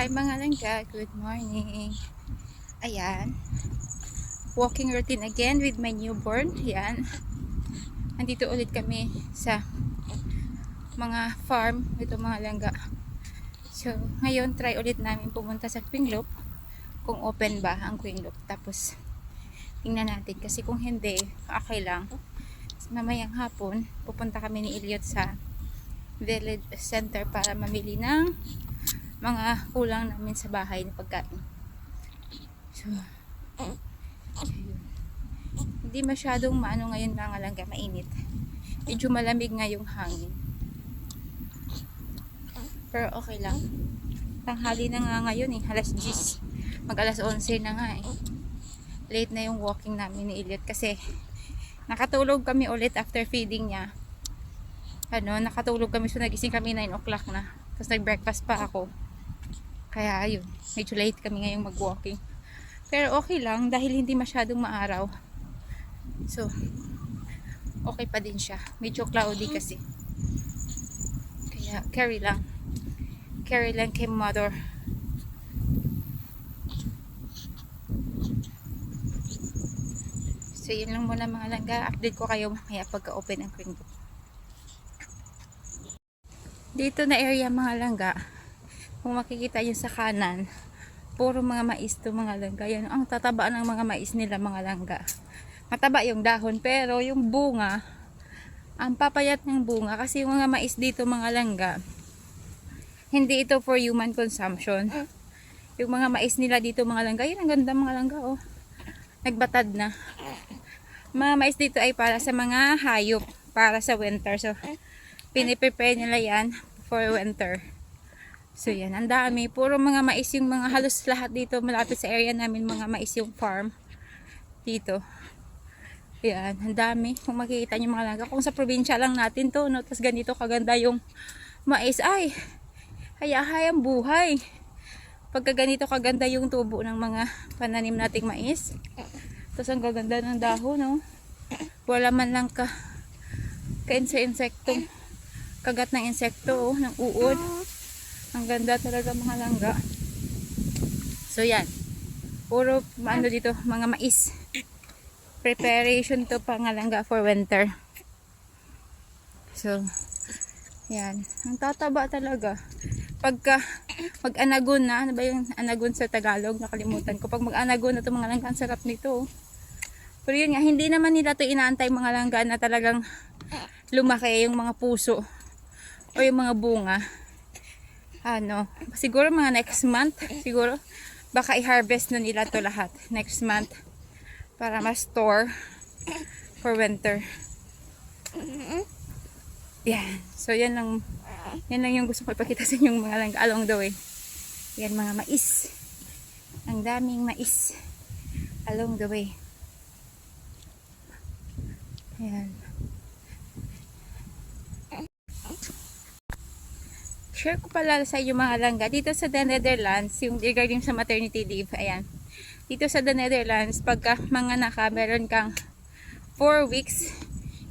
Hi mga langga, good morning. Ayan, walking routine again with my newborn. Ayan, nandito ulit kami sa mga farm ito mga langga. So, ngayon try ulit namin pumunta sa Quingloop kung open ba ang Quingloop. Tapos, tingnan natin kasi kung hindi, okay lang. Mamayang hapon, pupunta kami ni Elliot sa Village Center para mamili ng mga kulang namin sa bahay na pagkain. So, ayun. Hindi masyadong maano ngayon mga langga, mainit. Medyo malamig nga yung hangin. Pero okay lang. Tanghali na nga ngayon eh, alas 10. Mag alas 11 na nga eh. Late na yung walking namin ni Elliot kasi nakatulog kami ulit after feeding niya. Nakatulog kami, so nagising kami 9 o'clock na. Tapos nag-breakfast pa ako. Kaya ayun, medyo late kami ngayong mag-walking. Pero okay lang dahil hindi masyadong maaraw. So, okay pa din siya. Medyo cloudy kasi. Kaya carry lang. Carry lang kay mother. So, yun lang muna mga langga. Update ko kayo mamaya pagka-open ang Quingloop. Dito na area mga langga, kung makikita nyo sa kanan, puro mga mais to mga langga. Yan ang tataba ng mga mais nila mga langga. Mataba yung dahon pero yung bunga, ang papayat ng bunga kasi yung mga mais dito mga langga, hindi ito for human consumption. Yung mga mais nila dito mga langga, yun ang ganda mga langga oh. Nagbatad na. Mga mais dito ay para sa mga hayop, para sa winter. So, piniprepare nila yan for winter. So yan, ang dami. Puro mga mais yung mga halos lahat dito. Malapit sa area namin mga mais yung farm. Dito. Yan, ang dami. Kung makikita nyo mga langga. Kung sa probinsya lang natin to, no? Tapos ganito kaganda yung mais. Ay, hayahayang buhay. Pagka ganito kaganda yung tubo ng mga pananim nating mais. Tapos ang gaganda ng dahon, no? Wala man lang ka-insektong kagat ng insekto, oh, ng uod. Ang ganda talaga mga langga. So yan, puro ano dito, mga mais. Preparation to mga langga for winter. So yan, ang tataba talaga. Pagka mag-anagon na, ano ba yung anagon sa Tagalog, nakalimutan ko. Pag mag-anagon na to mga langga, ang sarap nito. Pero yun nga, hindi naman nila to inaantay mga langga na talagang lumaki yung mga puso o yung mga bunga. Siguro mga next month, siguro baka i-harvest na nila to lahat next month para ma-store for winter. Yan. So yan lang yung gusto ko ipakita sa inyong mga langga along the way. Yan mga mais. Ang daming mais along the way. Yan. Share ko pala sa inyo mga langga, dito sa The Netherlands, yung regarding sa maternity leave, ayan. Dito sa The Netherlands, pagka mga meron kang 4 weeks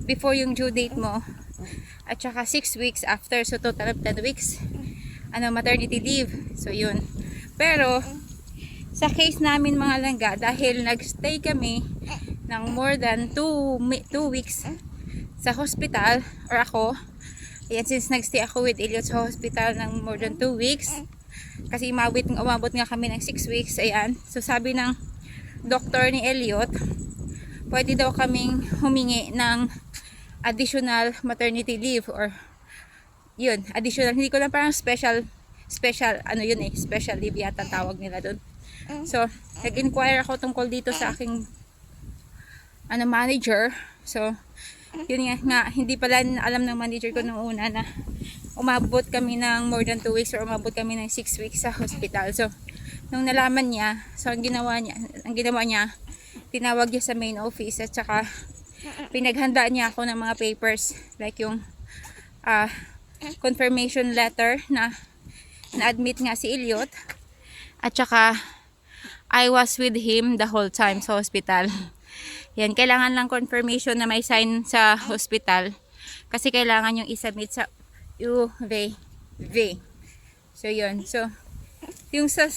before yung due date mo, at saka 6 weeks after, so total of 10 weeks, maternity leave. So yun. Pero, sa case namin mga langga, dahil nagstay kami ng more than 2 weeks sa hospital, or ako, ayan, since nagstay ako with Elliot sa hospital ng more than 2 weeks, kasi umabot nga kami ng 6 weeks, ayan. So sabi ng doctor ni Elliot, pwede daw kaming humingi ng additional maternity leave, or yun, additional, hindi ko lang, parang special special leave yata tawag nila doon. So, nag-inquire ako tungkol dito sa aking manager. So, yun nga, hindi pala alam ng manager ko nung una na umabot kami ng more than 2 weeks or umabot kami ng 6 weeks sa hospital. So, nung nalaman niya, so ang ginawa niya, tinawag niya sa main office at saka pinaghanda niya ako ng mga papers like yung confirmation letter na na-admit nga si Elliot at saka I was with him the whole time sa hospital. Yan, kailangan lang confirmation na may sign sa hospital kasi kailangan yung isubmit sa UV. So yun. So Yung sa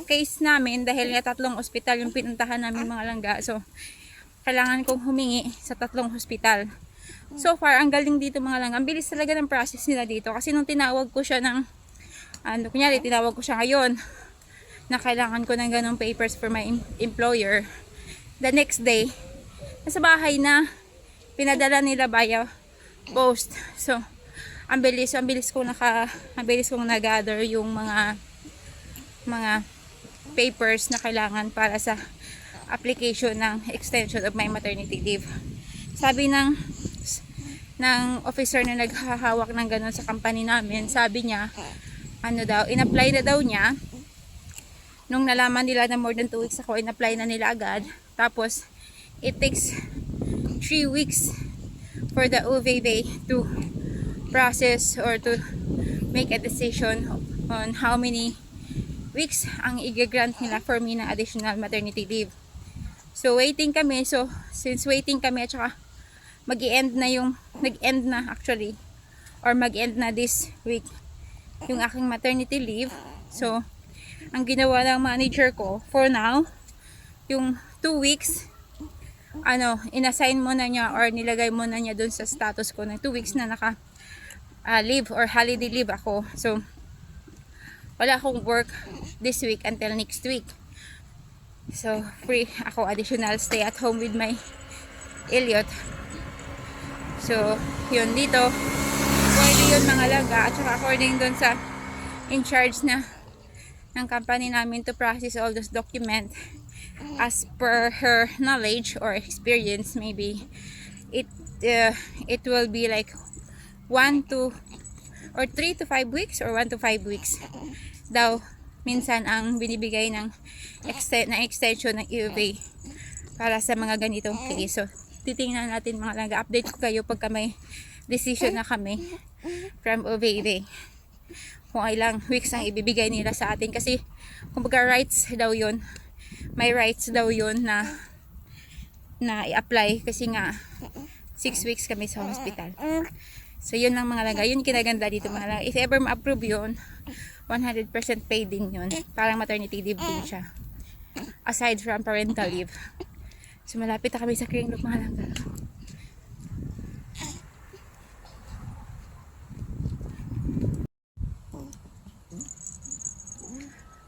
case namin, dahil nga 3 ospital yung pinuntahan namin mga langga, so kailangan kong humingi sa 3 hospital. So far, ang galing dito mga langga. Ang bilis talaga ng process nila dito. Kasi nung tinawag ko siya ng, kunyari, tinawag ko siya ngayon, na kailangan ko ng ganong papers for my employer. The next day, nasa bahay na, pinadala nila via post. So, ang bilis kong na-gather yung mga papers na kailangan para sa application ng extension of my maternity leave. Sabi ng officer na naghahawak ng ganun sa company namin, sabi niya, in-apply na daw niya. Nung nalaman nila na more than 2 weeks ako, in-apply na nila agad. Tapos, it takes 3 weeks for the OVA to process or to make a decision on how many weeks ang i-grant nila for me na additional maternity leave. So, waiting kami. So, since waiting kami at saka nag-end na actually, or mag-end na this week yung aking maternity leave. So, ang ginawa ng manager ko for now, yung 2 weeks, inassign mo na niya or nilagay mo na niya dun sa status ko na 2 weeks na naka leave or holiday leave ako. So, wala akong work this week until next week. So, free ako, additional stay at home with my Elliot. So, yun dito. Pwede yun mga laga. At saka according dun sa in charge na ng company namin to process all those documents, as per her knowledge or experience, maybe it will be like 3 to 5 weeks or 1 to 5 weeks daw minsan ang binibigay ng extension ng EUV para sa mga ganitong case. So, titingnan natin mga langga. Update ko kayo pagka may decision na kami from OVA kung ilang weeks ang ibibigay nila sa atin. Kasi kumbaga rights daw yun. May rights daw yun na i-apply kasi nga 6 weeks kami sa hospital. So yun ang mga langga. Yun kinaganda dito mga langga. If ever ma-approve yun, 100% paid din yun. Parang maternity leave din siya. Aside from parental leave. So malapit na kami sa Kringlop mga langga.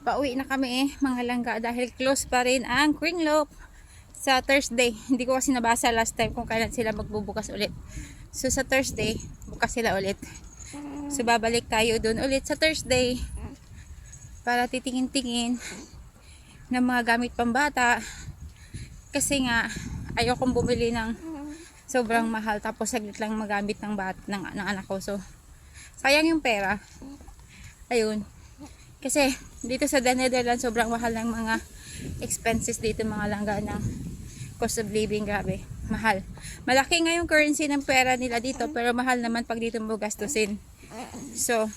Pauwi na kami mga langga dahil close pa rin ang Kringlop sa Thursday. Hindi ko kasi nabasa last time kung kailan sila magbubukas ulit. So sa Thursday, bukas sila ulit. So babalik tayo doon ulit sa Thursday para titingin-tingin ng mga gamit pambata. Kasi nga ayokong bumili ng sobrang mahal tapos saglit lang magamit ng anak ko. So sayang yung pera. Ayun. Kasi dito sa Netherlands sobrang mahal ng mga expenses dito mga langga ng cost of living. Grabe, mahal. Malaki nga yung currency ng pera nila dito pero mahal naman pag dito mo gastusin. So,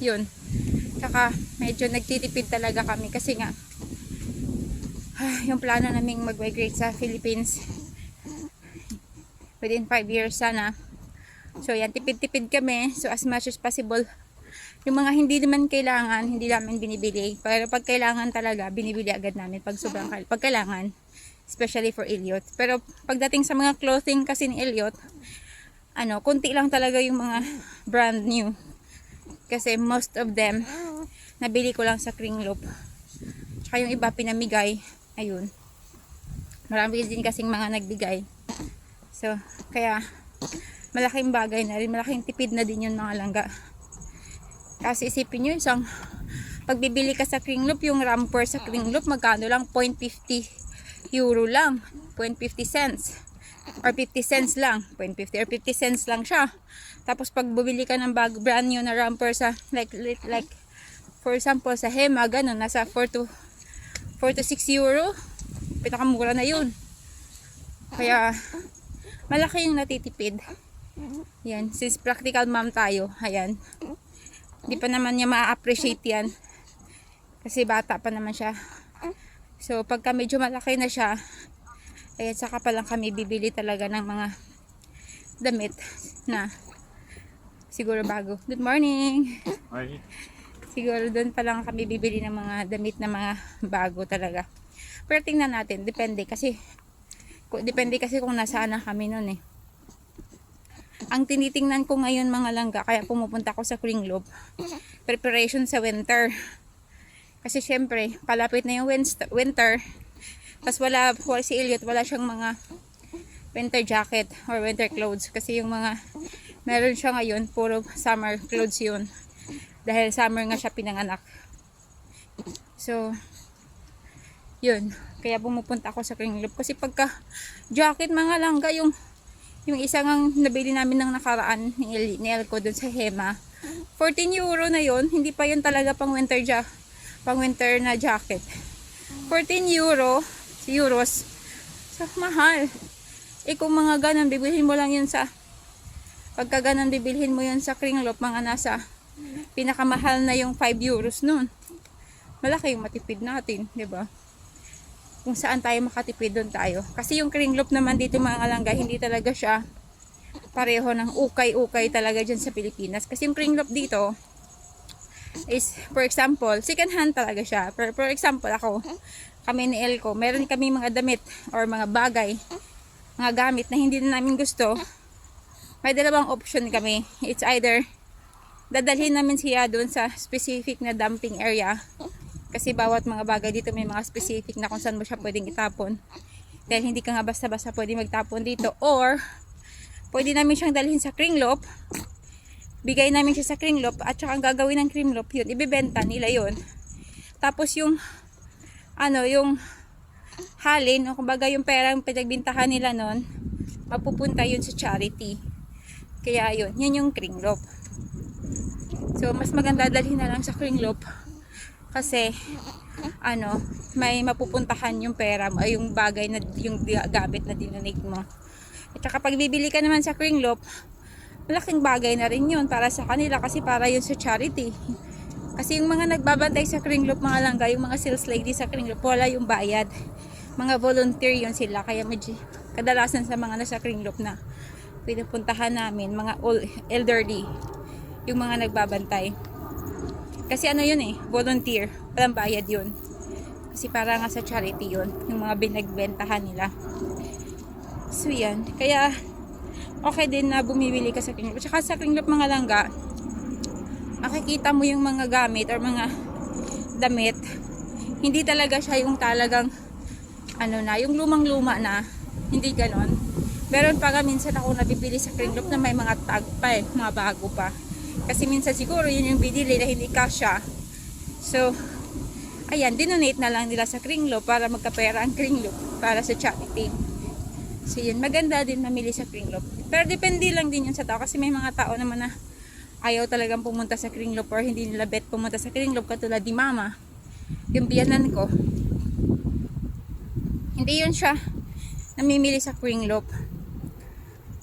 yun. Saka medyo nagtitipid talaga kami kasi nga yung plano naming mag-migrate sa Philippines within 5 years sana. So yan, tipid-tipid kami. So as much as possible, yung mga hindi naman kailangan, hindi namin binibili. Pero pag kailangan talaga, binibili agad namin pag sobrang pag kailangan. Especially for Elliot. Pero pagdating sa mga clothing kasi ni Elliot, konti lang talaga yung mga brand new. Kasi most of them, nabili ko lang sa Kringlop. Tsaka yung iba pinamigay. Ayun. Marami din kasing mga nagbigay. So, kaya malaking bagay na rin. Malaking tipid na din yun mga langga. Kasi isipin nyo, isang pagbibili ka sa Kringlop, yung romper sa Kringlop, magkano lang? 0.50 euro lang. 0.50 cents. Or 50 cents lang. 0.50 or 50 cents lang siya. Tapos pag bumili ka ng brand new na romper sa, like for example, sa Hema, ganun, nasa 4 to 6 euro. Pinakamura na yun. Kaya, malaki yung natitipid. Yan. Since practical mom tayo, ayan. Hindi pa naman niya ma-appreciate yan. Kasi bata pa naman siya. So, pagka medyo malaki na siya, ayan, saka pa lang kami bibili talaga ng mga damit na siguro bago. Good morning! Morning. Siguro doon pa lang kami bibili ng mga damit na mga bago talaga. Pero tingnan natin, depende kasi kung nasaan na kami noon eh. Ang tinitingnan ko ngayon mga langga, kaya pumupunta ako sa Kringlob, preparation sa winter. Kasi syempre, palapit na yung winter. Tapos wala si Elliot, wala siyang mga winter jacket or winter clothes. Kasi yung mga meron siya ngayon, puro summer clothes yun. Dahil summer nga siya pinanganak. So, yun. Kaya pumupunta ako sa Kringlob. Kasi pagka jacket mga langga, yung isa ngang nabili namin ng nakaraan ni Elko dun sa Hema, 14 euro na yun. Hindi pa yun talaga pang winter na jacket. 14 euros. So, mahal. Kung mga ganon, bibilhin mo lang yun pagka ganon, bibilhin mo yun sa Kringlob, mga nasa pinakamahal na yung 5 euros nun. Malaki yung matipid natin, di ba? Kung saan tayo makatipid, doon tayo. Kasi yung Kringlob naman dito mga langga, hindi talaga siya pareho ng ukay-ukay talaga dyan sa Pilipinas. Kasi yung Kringlob dito is, for example, second hand talaga siya. For example, kami ni Elko, meron kami mga damit or mga bagay, mga gamit na hindi na namin gusto. May dalawang option kami. It's either dadalhin namin siya doon sa specific na dumping area. Kasi bawat mga bagay dito may mga specific na kung saan mo siya pwedeng itapon. Dahil hindi ka nga basta-basta pwede magtapon dito. Or, pwede namin siyang dalhin sa Kringlob. Bigay namin siya sa Kringlob. At saka ang gagawin ng Kringlob yun, ibibenta nila yun. Tapos yung halin, o kumbaga yung perang pinagbintahan nila nun, mapupunta yun sa charity. Kaya yun yung Kringlob. So, mas maganda dalhin na lang sa Kringlob. Kasi, may mapupuntahan yung pera mo, ay yung bagay na, yung gamit na dinonate mo. At saka pag bibili ka naman sa Kringlob, malaking bagay na rin yun para sa kanila kasi para yun sa charity. Kasi yung mga nagbabantay sa Kringlob mga langga, yung mga sales lady sa Kringlob, wala yung bayad. Mga volunteer yun sila. Kaya medyo kadalasan sa mga nasa Kringlob na pinupuntahan namin, mga elderly, yung mga nagbabantay. Kasi yun volunteer, walang bayad yun. Kasi para nga sa charity yun, yung mga binagbentahan nila. So yan, kaya okay din na bumibili ka sa Kringlob. Tsaka sa Kringlob mga langga, makikita mo yung mga gamit or mga damit, hindi talaga siya yung talagang yung lumang-luma na, hindi ganon. Meron pa minsan ako nabibili sa Kringlob na may mga tag pa mga bago pa. Kasi minsan siguro yun yung binili na hindi kasya. So, ayan, dinonate na lang nila sa Kringlob para magkapera ang Kringlob para sa charity. So, yun, maganda din mamili sa Kringlob. Pero depende lang din yun sa tao kasi may mga tao naman na ayaw talagang pumunta sa Kringlob or hindi nila bet pumunta sa Kringlob katulad ni Mama, yung biyanan ko. Hindi yun siya namimili sa Kringlob.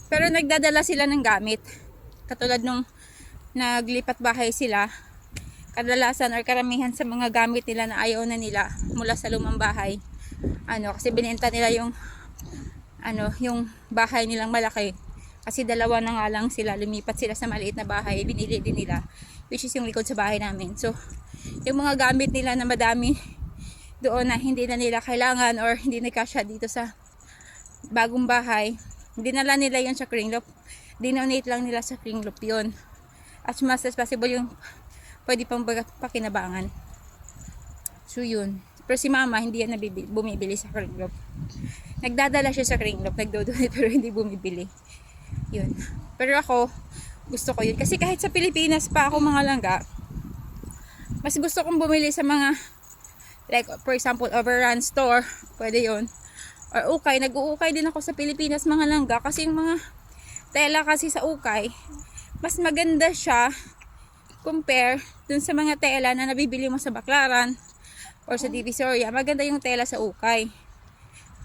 Pero nagdadala sila ng gamit. Katulad nung naglipat bahay sila, kadalasan or karamihan sa mga gamit nila na ayaw na nila mula sa lumang bahay. Kasi binenta nila yung bahay nilang malaki. Kasi dalawa na nga lang sila, lumipat sila sa maliit na bahay, binili din nila, which is yung likod sa bahay namin. So, yung mga gamit nila na madami doon na hindi na nila kailangan or hindi na kasya dito sa bagong bahay, dinala nila yun sa Kringlob. Dinonate lang nila sa Kringlob yun. As much as possible yung pwede pang pakinabangan. So yun. Pero si Mama hindi yan bumibili sa Kringlob. Nagdadala siya sa Kringlob, nagdodonate pero hindi bumibili. Yun. Pero ako, gusto ko yun. Kasi kahit sa Pilipinas pa ako mga langga, mas gusto kong bumili sa mga, like for example, Overrun store, pwede yun. Or ukay, nag-uukay din ako sa Pilipinas mga langga kasi yung mga tela kasi sa ukay, mas maganda siya compare dun sa mga tela na nabibili mo sa Baclaran or sa Divisoria. Maganda yung tela sa ukay.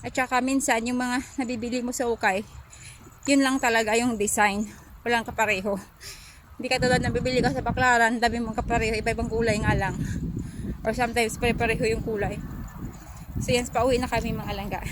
At saka minsan yung mga nabibili mo sa ukay, yun lang talaga yung design, walang kapareho. Hindi katulad na bibili ka sa Baclaran, dami mong kapareho, iba-ibang kulay nga lang, or sometimes pare-pareho yung kulay. So yan, pauwi na kami mga langga.